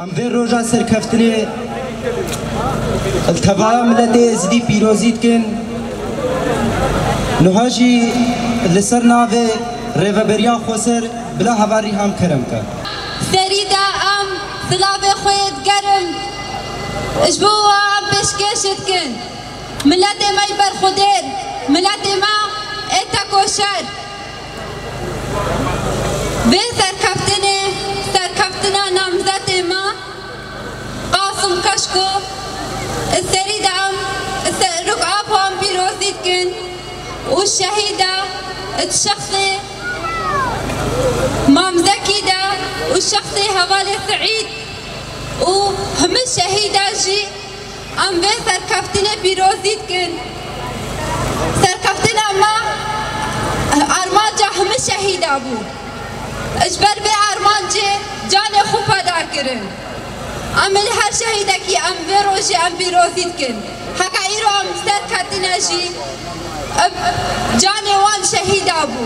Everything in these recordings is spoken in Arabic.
ام في روجا سركفتني التبايا ملتي زدي بيروزيت كن نهاجي لسر نافي ريفا بريا خوسر بلا هواري هم كرمكا فريدا ام سلافي خويت گرم اجبوا ام بشكشت كن ملتي ما يبر خدير ملتي ما اتا كوشر في سركفتنا نامزتي ما قاسم كشكو السريدة ام ركعاب ام بيروزيت كن والشهيدة الشخصي مام زكي دا والشخصي هوالي سعيد وهم الشهيدة جي ام في سركفتنا بيروزيت كن سركفتنا ما ارمان جا هم الشهيدة بو اجبر بي ارمان جي جاني خوفا دا كرن ام هر شهيدة كي ام في روجي ام بيروزيت كن حكا ايرو ام سركفتنا جي جاني وان شهيدة بو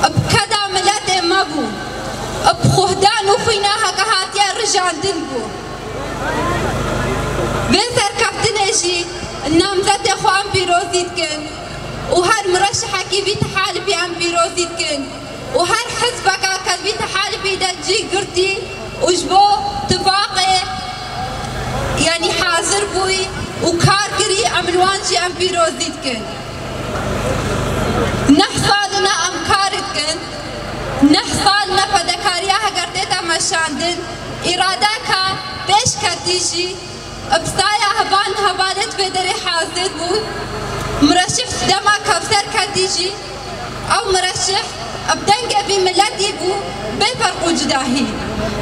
بكدا ملت ما بو بخهدان وخينا هكا هاتيا رجاندن بو بين سركفتنا جي النامزات اخو ام بيروزيت كن وهر مرشحة كي في تحالفي ام بيروزيت كن وهر حزبك كان في تحالفي دا جي قرتي وجبو تفاقي يعني حاضر بوي وكاركري عملوان جي ام بيروزيت كن نحصالنا ام كارت كن نحصالنا فدكارياها قرتيتا مشاندن إراداكا بيش كتيجي بسايا هبان هبالت بدري حاضر بو مرشح دما كبسر كتيجي او مرشح بدنگه في ملتي بو بفرق جداهي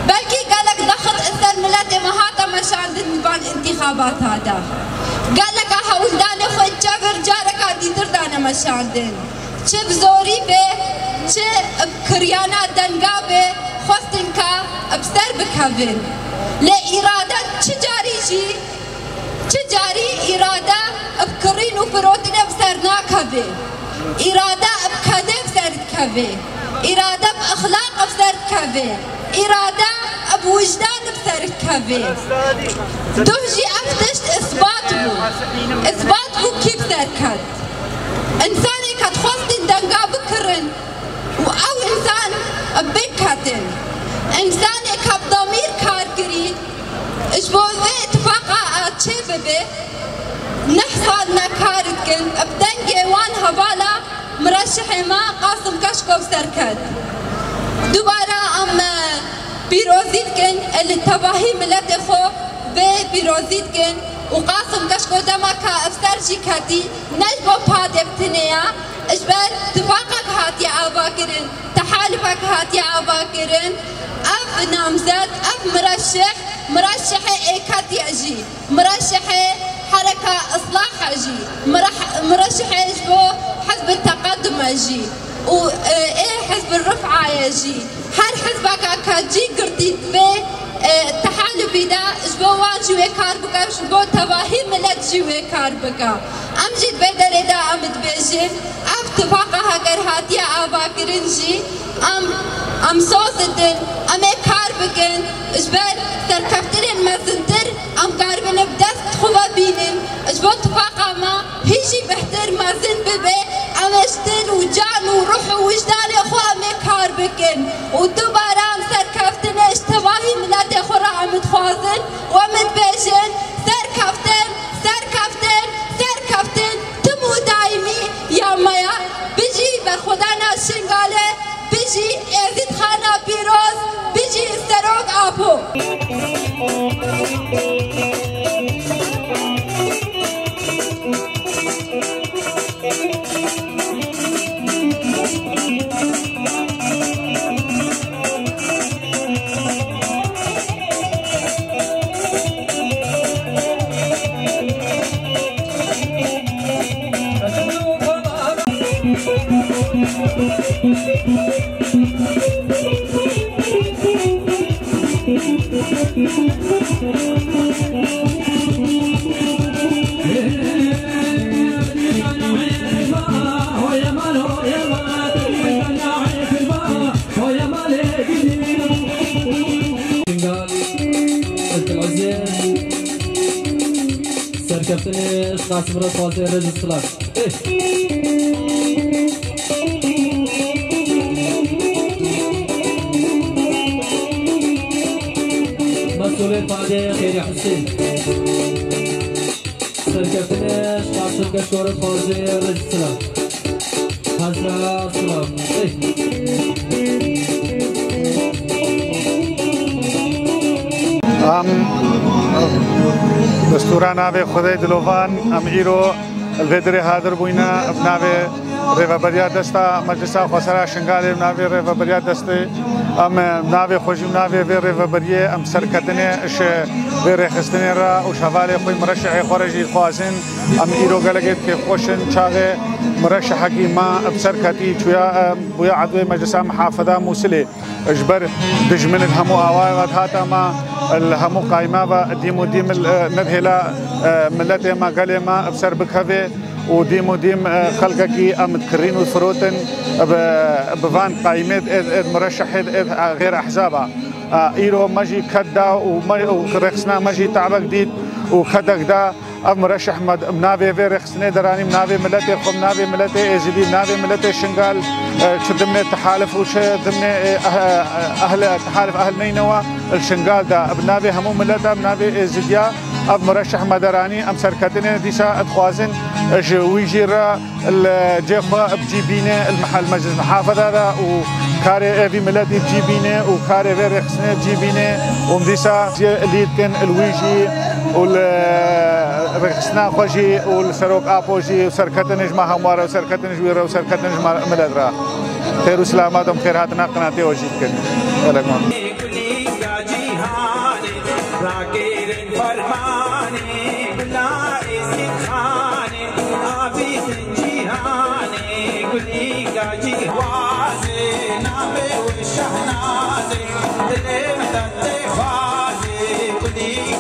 بلكي قالك ضغط اثر ملتي مهاتا مشاندن بان انتخابات هذا قالك هولداني خو جبر جارك ديدر دانا مشاندن چه بزوری به چه کریانا دنگا به خواستن که بسر بکوین لی اراده چه جاری جی چه جاری اراده بکرین و فروتن بسر ناکوه اراده بکده بسر کوه اراده باخلاق بسر کوه اراده بوجدان بسر کوه دوجی افتشت اثبات بو کی بسر کد انساني كتخوستن دنگا بكرن او انسان بكاتن انساني كبضمير كاركري اجبوه اتفاقا اتشي ببي نحصالنا كاركن بدنگي وان هبالا مرشحي ما قاسم كشكو بسركد دوبارا ام بيروزيت كن اللي تباهي ملت خو بيروزيت كن وقاسم كشكو دمكا افسر جيكاتي نجبو بادب تنيا اجبر تفاقك هاتي عباكرن تحالفك هاتي عباكرن اف نامزد اف مرشح ايكاتي اجي مرشح حركة اصلاح اجي مرشح اجبو حزب التقدم اجي و حزب الرفعة يجي هر حزبك كاجي قرديت بي التحالف دا جبوان جوي كار بكا جبو تباهي ملت جوي كار بكا ام جيت بدر دا ام تبيجي ام تفاقها گر هاتيا ابا كرنجي ام صوتدن ام كار بكن جبال سركفترين مزنتر ام قاربن بدست خوبا بينن جبو تفاقها ما هيجي بهتر مزن ببي ام اشتن وجان وروح ووجدان اخو ام كار بكن ودوبارا ام سركفتن اشتباهي ملت خورا عمد خوازن ومد بيجن سركفتن تمو دايمي يا مايا بيجي برخدانا شنغالي بيجي ازيد خانا بيروز بيجي سروق ابو Bengali. العزيز سركبتني قاسم رد خالصي رجل الصلاة مسؤولين فادي خيري حسين سركبتني قاسم كشكورة خالصي رجل الصلاة حزرها الصلاة دستورا ناوی خدای دلوان ام ایرو الودری حاضر بوینا ناوی ریوبریا دستا مجلسا خسرا شنگال ناوی ریوبریا دستی ام ناوی خوشی ناوی ریوبریه ام سرکتنه اش ریخستنه را و شواله خوی مرشح خارجی خوازن ام ایرو گلگت که خوشن چاغه مرشح کی ما بسرکتی چویا بویا عضو مجلس محافظه موصله اجبر دجمن الهمو اوای هاتا ما الهمو قائمه و ديم ندهلا ملته ما قال ما بسر بكهفه وديم خلقكي ام تكرين وفروتن بفان قائمه مرشح غير احزابها ايرو ماجي كدا ورخصنا ماجي تعب جديد وخدك دا اب مرشح منافي في رخصني دراني منافي ملتي خم منافي ملتي ازدي منافي ملتي شنغال ضمن تحالف وش ضمن اهل تحالف اهل نينوى الشنغال دا منافي همو ملتا منافي ازديا اب مرشح مدراني ام سركتني ديسا اتخوازن ويجيرا الجيخه بجيبينه المحل مجلس محافظه دا وكاري في ملتي بجيبينه وكاري في رخصني بجيبينه ومديسا اللي كان الويجي والرخصنا خوشي والسروق ابوجي وسركتنج ما همواره وسركتنج ويرا وسركتنج ملدرا خير وسلامات خير هاتنا قناتي وجيت كن ولكم Kuli